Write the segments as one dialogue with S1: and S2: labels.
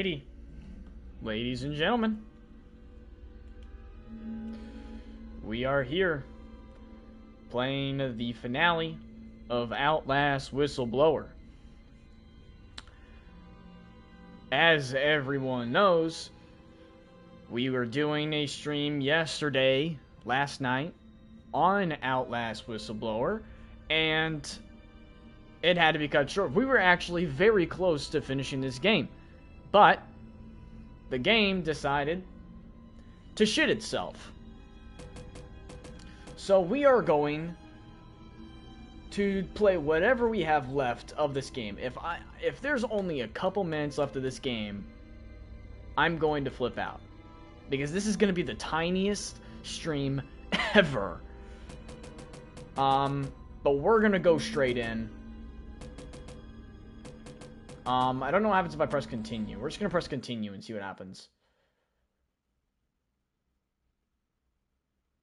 S1: Alrighty, ladies and gentlemen, we are here playing the finale of Outlast Whistleblower. As everyone knows, we were doing a stream last night, on Outlast Whistleblower, and it had to be cut short. We were actually very close to finishing this game, but the game decided to shit itself. So we are going to play whatever we have left of this game. If there's only a couple minutes left of this game, I'm going to flip out, because this is going to be the tiniest stream ever. But we're going to go straight in. I don't know what happens if I press continue. We're just going to press continue and see what happens.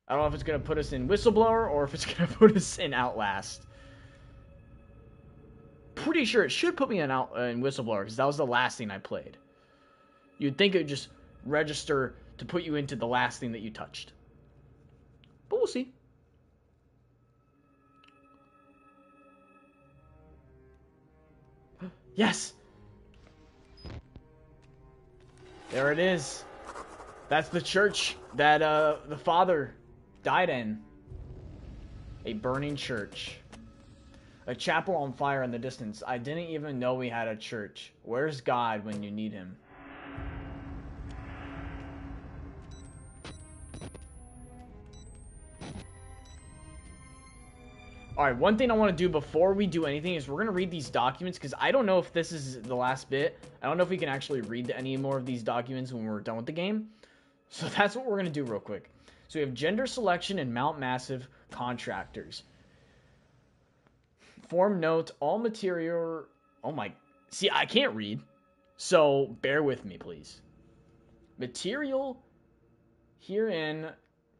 S1: I don't know if it's going to put us in Whistleblower or if it's going to put us in Outlast. Pretty sure it should put me in Whistleblower, because that was the last thing I played. You'd think it would just register to put you into the last thing that you touched. But we'll see. Yes! There it is. That's the church that the father died in. A burning church. A chapel on fire in the distance. I didn't even know we had a church. Where's God when you need him? Alright, one thing I want to do before we do anything is we're going to read these documents, because I don't know if this is the last bit. I don't know if we can actually read any more of these documents when we're done with the game. So that's what we're going to do real quick. So we have gender selection and Mount Massive contractors. Form note, all material... Oh my... See, I can't read. So bear with me, please. Material herein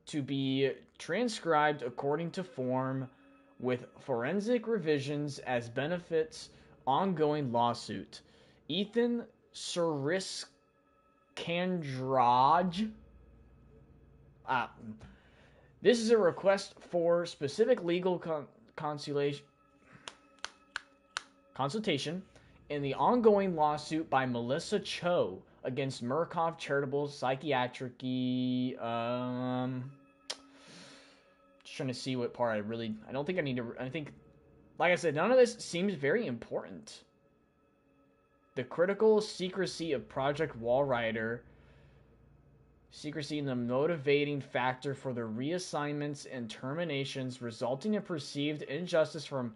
S1: to be transcribed according to form, with forensic revisions as benefits ongoing lawsuit. Ethan Sriskandraj. This is a request for specific legal consultation in the ongoing lawsuit by Melissa Cho against Murkoff Charitable Psychiatric... trying to see what part I don't think I need to... I think, like I said, none of this seems very important. The critical secrecy of Project Walrider. Secrecy in the motivating factor for the reassignments and terminations, resulting in perceived injustice from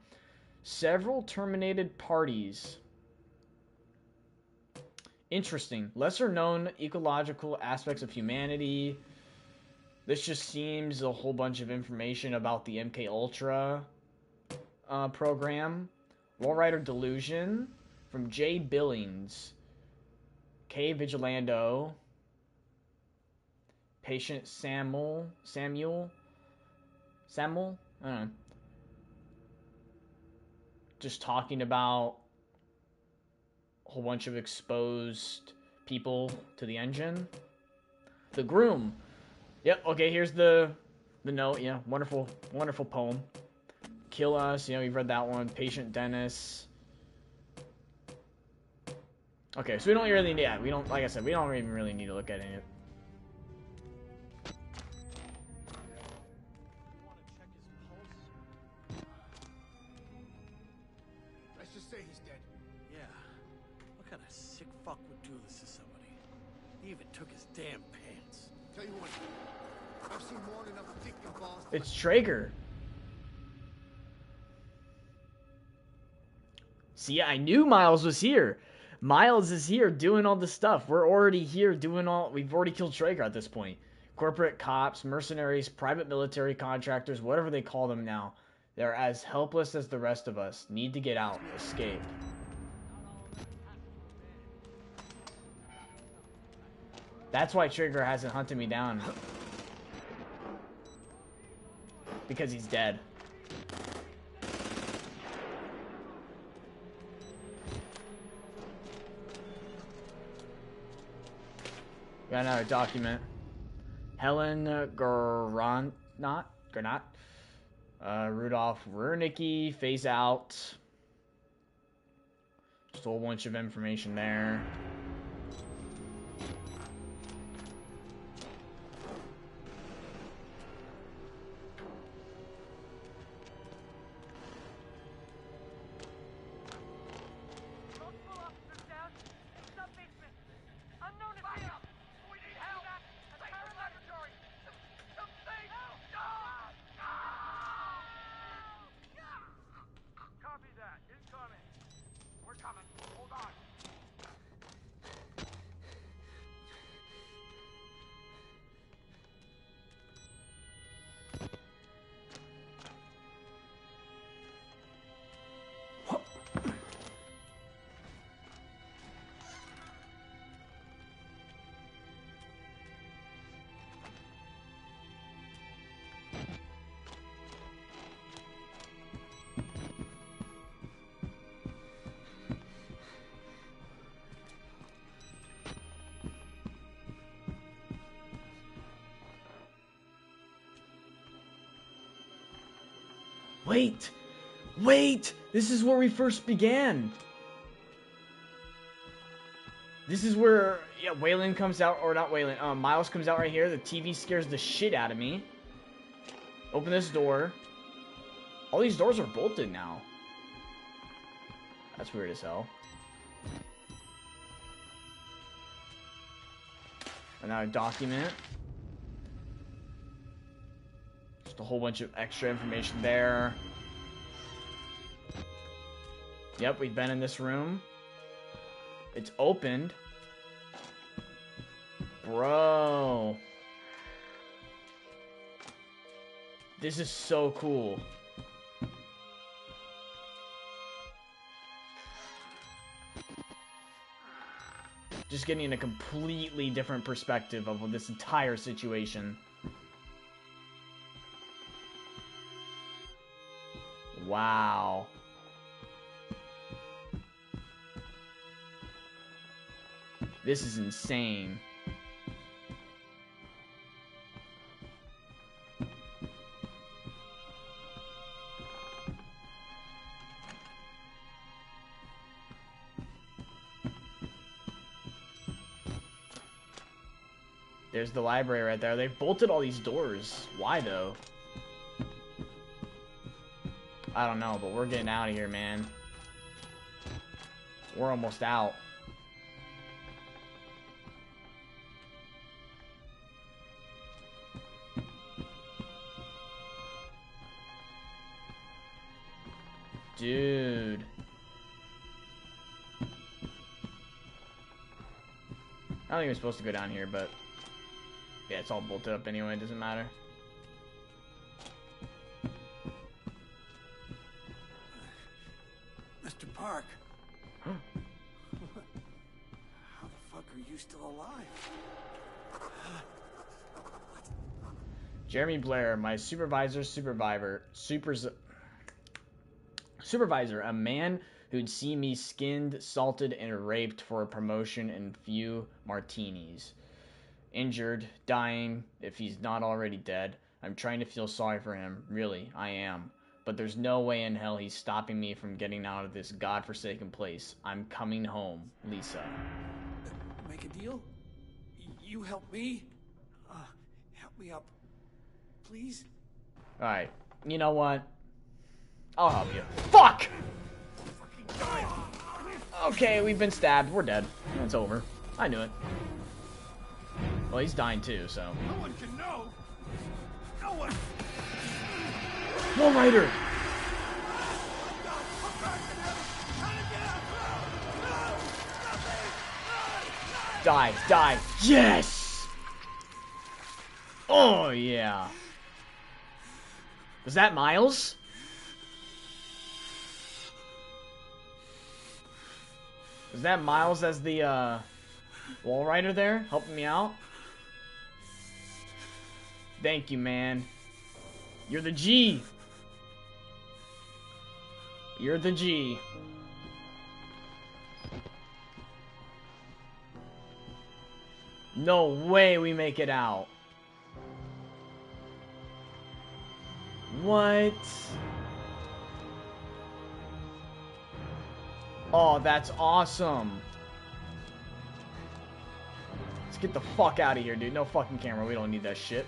S1: several terminated parties. Interesting. Lesser known ecological aspects of humanity. This just seems a whole bunch of information about the MK Ultra program. Walrider Delusion from J. Billings. K. Vigilando. Patient Samuel? I don't know. Just talking about a whole bunch of exposed people to the engine. The Groom. Yep, okay, here's the note. Yeah, wonderful poem. Kill Us, you've read that one. Patient Dennis. Okay, so we don't really need, like I said, we don't even really need to look at any of it.
S2: Let's just say he's dead.
S3: Yeah. What kind of sick fuck would do this to somebody? He even took his damn pants.
S2: Tell you what, I've seen more than enough dick and balls.
S1: It's Traeger. See, I knew Miles was here. Miles is here doing all this stuff. We're already here doing we've already killed Traeger at this point. Corporate cops, mercenaries, private military contractors, whatever they call them now. They're as helpless as the rest of us. Need to get out. Escape. That's why Traeger hasn't hunted me down. Because he's dead. Got another document. Helen Granat. Rudolph Wernicke, phase out. Just a whole bunch of information there. Wait! Wait! This is where we first began! This is where, yeah, Waylon comes out, or not Waylon, Miles comes out right here. The TV scares the shit out of me. Open this door. All these doors are bolted now. That's weird as hell. Another document. Just a whole bunch of extra information there. Yep, we've been in this room. It's opened. Bro. This is so cool. Just getting a completely different perspective of this entire situation. Wow. This is insane. There's the library right there. They've bolted all these doors. Why, though? I don't know, but we're getting out of here, man. We're almost out. Dude. I don't think we're supposed to go down here, but yeah, it's all bolted up anyway, it doesn't matter.
S3: Mr. Park. How the fuck are you still alive?
S1: Jeremy Blair, my supervisor, a man who'd see me skinned, salted, and raped for a promotion and few martinis. Injured, dying, if he's not already dead. I'm trying to feel sorry for him, really, I am. But there's no way in hell he's stopping me from getting out of this godforsaken place. I'm coming home, Lisa.
S3: Make a deal? You help me? Help me up. Please?
S1: Alright, you know what? I'll help you. Fuck! Okay, we've been stabbed. We're dead. It's over. I knew it. Well, he's dying too, so.
S3: No one can know. No one.
S1: Wall Rider! Die, die. Yes! Oh, yeah. Was that Miles? Was that Miles as the, wall rider there, helping me out? Thank you, man. You're the G. You're the G. No way we make it out. What? Oh, that's awesome. Let's get the fuck out of here, dude. No fucking camera. We don't need that shit.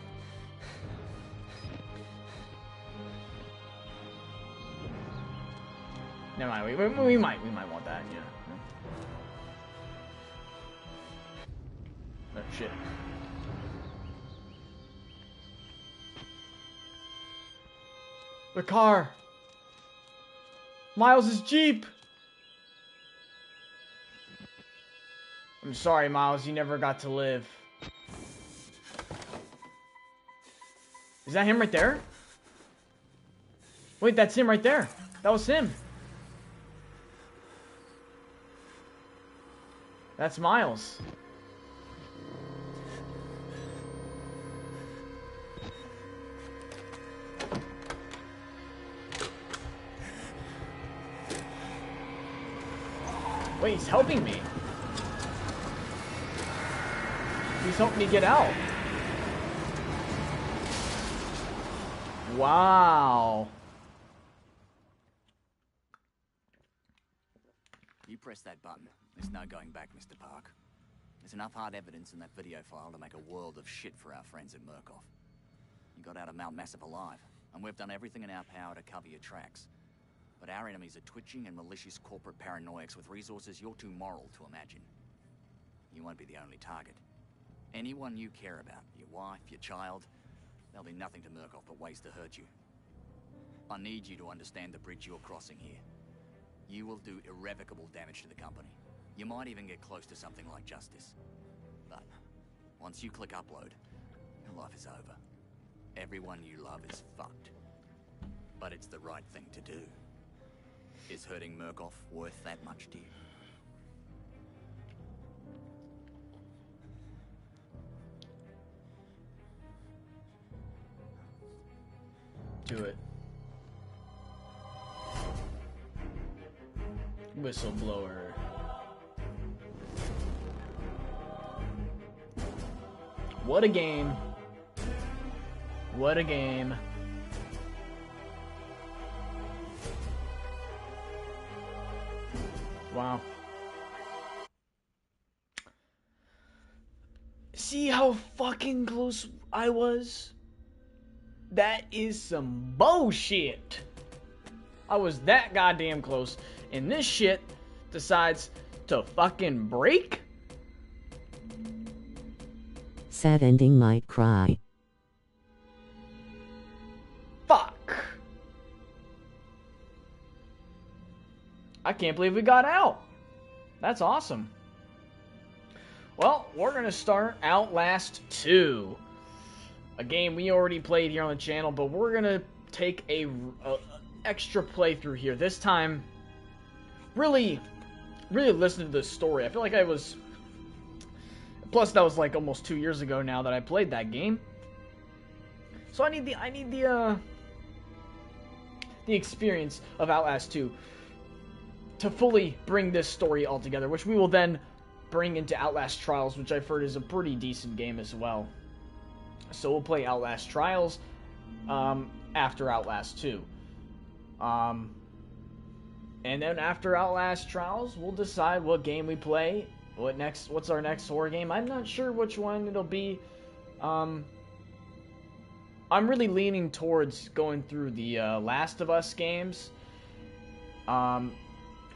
S1: Never mind. We might want that. Yeah. Oh shit. The car. Miles' Jeep. I'm sorry, Miles. You never got to live. Is that him right there? Wait, that's him right there. That was him. That's Miles. Wait, he's helping me. He's helping me get out. Wow.
S4: You press that button. There's no going back, Mr. Park. There's enough hard evidence in that video file to make a world of shit for our friends at Murkoff. You got out of Mount Massive alive, and we've done everything in our power to cover your tracks. But our enemies are twitching and malicious corporate paranoics with resources you're too moral to imagine. You won't be the only target. Anyone you care about, your wife, your child, they'll be nothing to Murkoff but ways to hurt you. I need you to understand the bridge you're crossing here. You will do irrevocable damage to the company. You might even get close to something like justice. But once you click upload, your life is over. Everyone you love is fucked. But it's the right thing to do. Is hurting Murkoff worth that much to you?
S1: Do it. Whistleblower. What a game. What a game. Wow. See how fucking close I was? That is some bullshit. I was that goddamn close, and this shit decides to fucking break?
S5: Sad ending, might cry.
S1: Fuck. I can't believe we got out. That's awesome. Well, we're going to start Outlast 2. A game we already played here on the channel, but we're going to take a extra playthrough here. This time, really listen to the story. I feel like I was... Plus, that was like almost 2 years ago now that I played that game. So I need the experience of Outlast 2 to fully bring this story all together, which we will then bring into Outlast Trials, which I've heard is a pretty decent game as well. So we'll play Outlast Trials after Outlast 2. And then after Outlast Trials, we'll decide what game we play. What's our next horror game? I'm not sure which one it'll be. I'm really leaning towards going through the Last of Us games. I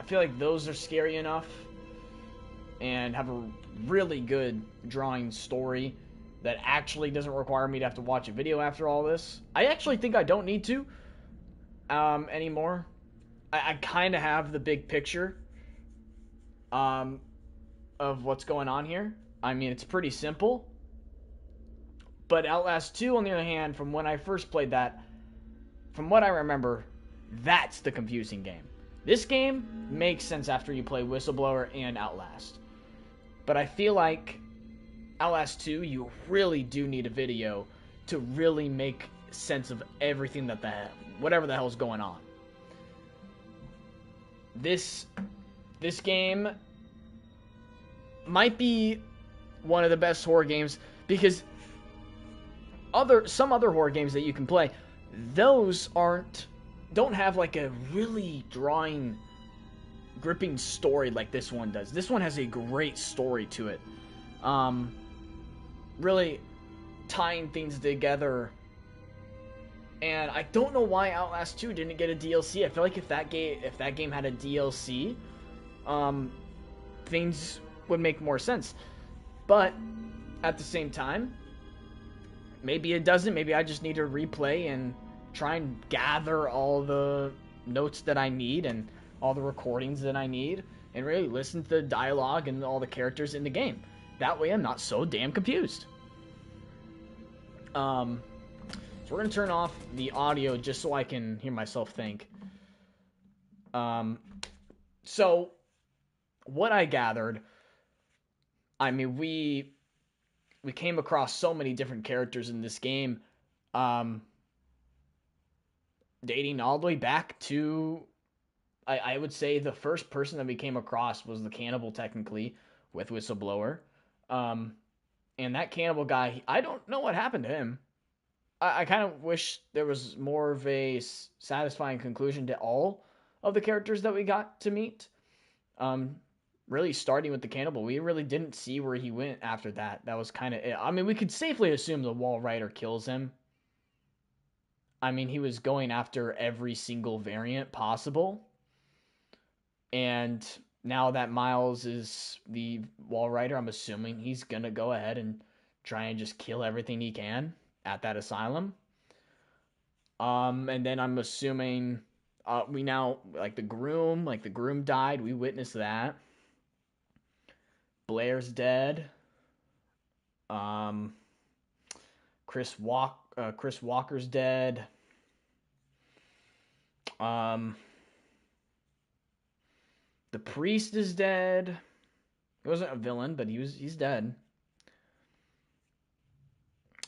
S1: feel like those are scary enough and have a really good drawing story that actually doesn't require me to have to watch a video after all this. I actually think I don't need to anymore. I kind of have the big picture of what's going on here. I mean, it's pretty simple. But Outlast 2, on the other hand, from when I first played that, from what I remember, that's the confusing game. This game makes sense after you play Whistleblower and Outlast. But I feel like Outlast 2, you really do need a video to really make sense of everything whatever the hell's going on. This game might be one of the best horror games, because some other horror games that you can play, those don't have like a really gripping story like this one does. This one has a great story to it. Really tying things together. And I don't know why Outlast 2 didn't get a DLC. I feel like if that game had a DLC, things would make more sense. But at the same time, maybe it doesn't. Maybe I just need to replay and try and gather all the notes that I need and all the recordings that I need and really listen to the dialogue and all the characters in the game. That way I'm not so damn confused. So we're going to turn off the audio just so I can hear myself think. So what I gathered, I mean, we came across so many different characters in this game, dating all the way back to, I would say the first person that we came across was the cannibal, technically, with Whistleblower. And that cannibal guy, I don't know what happened to him. I kind of wish there was more of a satisfying conclusion to all of the characters that we got to meet. Really starting with the cannibal, we really didn't see where he went after that. That was kind of it. I mean, we could safely assume the wall rider kills him. I mean, he was going after every single variant possible. And now that Miles is the wall rider, I'm assuming he's going to go ahead and try and just kill everything he can at that asylum. And then I'm assuming we now, like the groom died. We witnessed that. Blair's dead. Chris Walker's dead. The priest is dead. He wasn't a villain, but he's dead.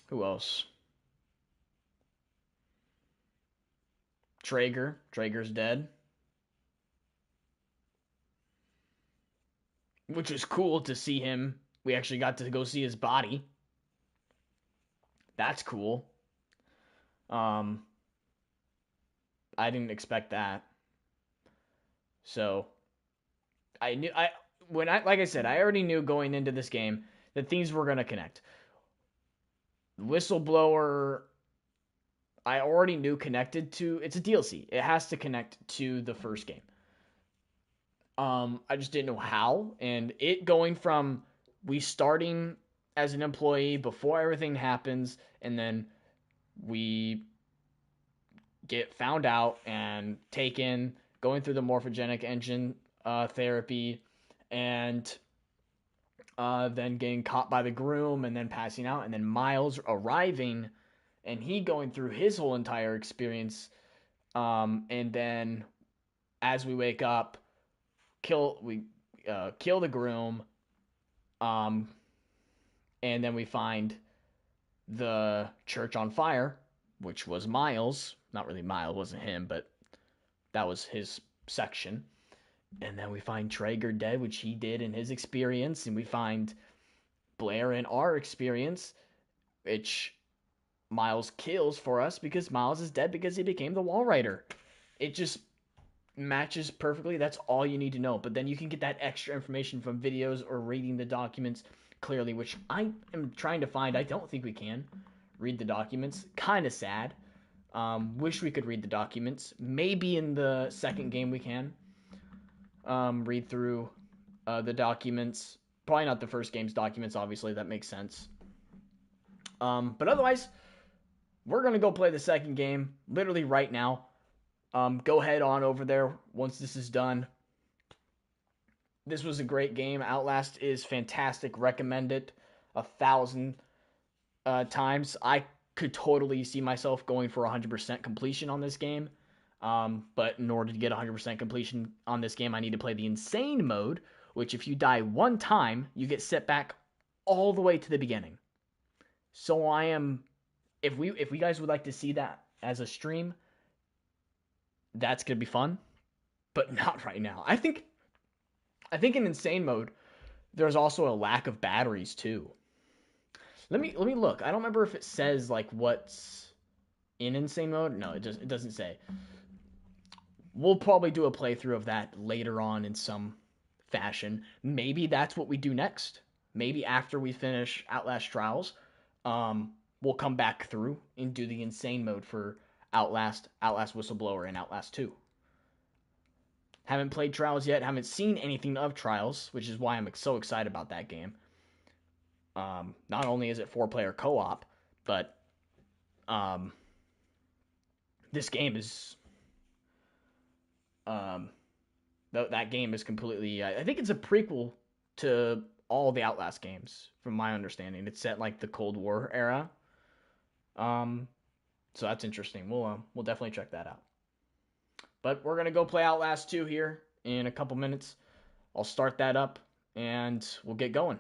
S1: Who else? Traeger's dead. Which was cool to see him. We actually got to go see his body. That's cool. I didn't expect that. So like I said, I already knew going into this game that things were gonna connect. Whistleblower, I already knew connected to, it's a DLC. It has to connect to the first game. I just didn't know how, and it going from we starting as an employee before everything happens, and then we get found out and taken, going through the morphogenic engine therapy, and then getting caught by the groom, and then passing out, and then Miles arriving, and he going through his whole entire experience, and then as we wake up, kill the groom, and then we find the church on fire, which was Miles. Not really Miles, wasn't him, but that was his section. And then we find Traeger dead, which he did in his experience, and we find Blair in our experience, which Miles kills for us because Miles is dead because he became the wall rider. It just matches perfectly. That's all you need to know. But then you can get that extra information from videos or reading the documents clearly, which I am trying to find. I don't think we can read the documents. Kind of sad. Wish we could read the documents. Maybe in the second game we can read through the documents. Probably not the first game's documents, obviously. That makes sense. But otherwise, we're going to go play the second game literally right now. Go head on over there once this is done. This was a great game. Outlast is fantastic. Recommend it 1,000 times. I could totally see myself going for 100% completion on this game. But in order to get 100% completion on this game, I need to play the insane mode, which if you die one time, you get set back all the way to the beginning. So if we guys would like to see that as a stream, that's going to be fun, but not right now. I think in insane mode, There's also a lack of batteries too. Let me look. I don't remember if it says like what's in insane mode. No, it doesn't say. We'll probably do a playthrough of that later on in some fashion. Maybe that's what we do next. Maybe after we finish Outlast Trials, we'll come back through and do the insane mode for Outlast, Outlast Whistleblower, and Outlast 2. Haven't played Trials yet. Haven't seen anything of Trials, which is why I'm so excited about that game. Not only is it 4-player co-op, but this game is that game is completely. I think it's a prequel to all the Outlast games, from my understanding. It's set like the Cold War era. So that's interesting. We'll definitely check that out. But we're gonna go play Outlast 2 here in a couple minutes. I'll start that up and we'll get going.